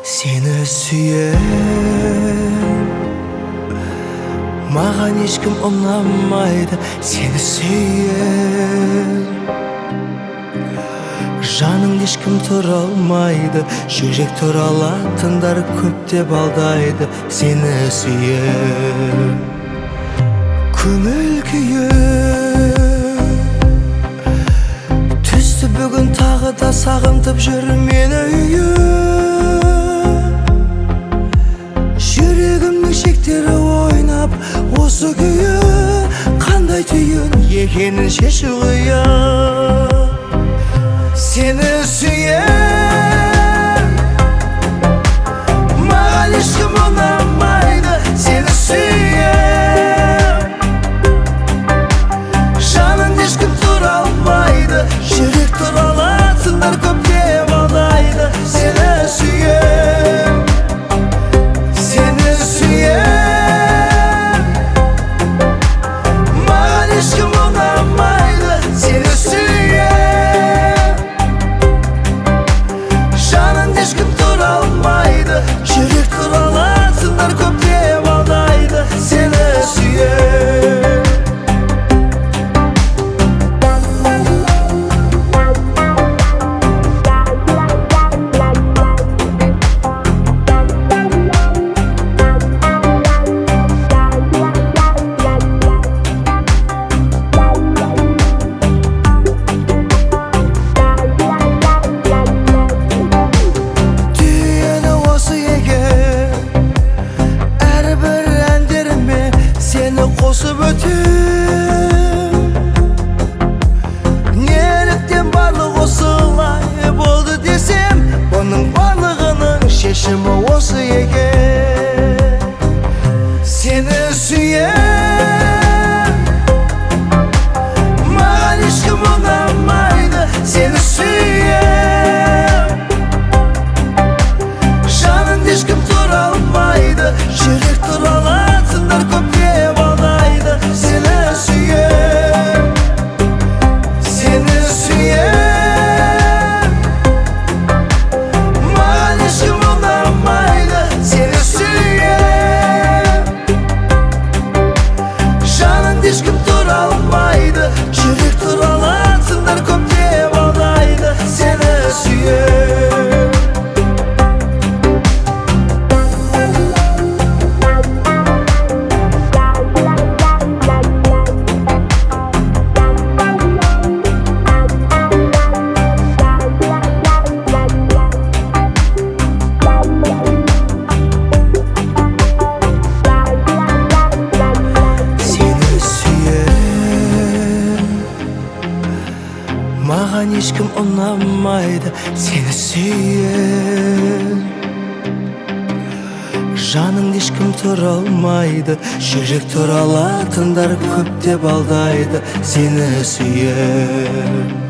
Seni süyen mağan ешкім ұнамайды. Seni süyen жаның ешкім тұра алмайды. Жүрек тұра алатындар көп деп алдайды. Seni süyen көңіл күйі түсті бүгін тағы да сағынтып жүр мені үйі. Жүрегімнің шектері ойнап осы күйі қандай түйін екенін шешу қиын. Seni süyen маған ешкім ұнамайды. Seni süyen жаның ешкім тұра алмайды. Жүрек тұра алатындар көп деп алдайды. Seni süyen маған ешкім ұнамайды. Seni süyen жаның ешкім тұра алмайды. Жүрек тұра алатындар көп деп алдайды. Seni süyen қосып өтем. Неліктен барлық осылай болды десем, бұның барлығының шешімі осы екен. Seni süyen маған ешкім ұнамайды. Seni süyen жаның ешкім тұра алмайды. Жүрек тұра алатындар көп деп алдайды. Seni süyen маған ешкім ұнамайды. Seni süyen жаның ешкім тұра алмайды. Жүрек тұра алатындар көп деп алдайды. Seni süyen маған ешкім ұнамайды. Seni süyen жаның ешкім тұра алмайды. Жүрек тұра алатындар көп деп алдайды. Seni süyen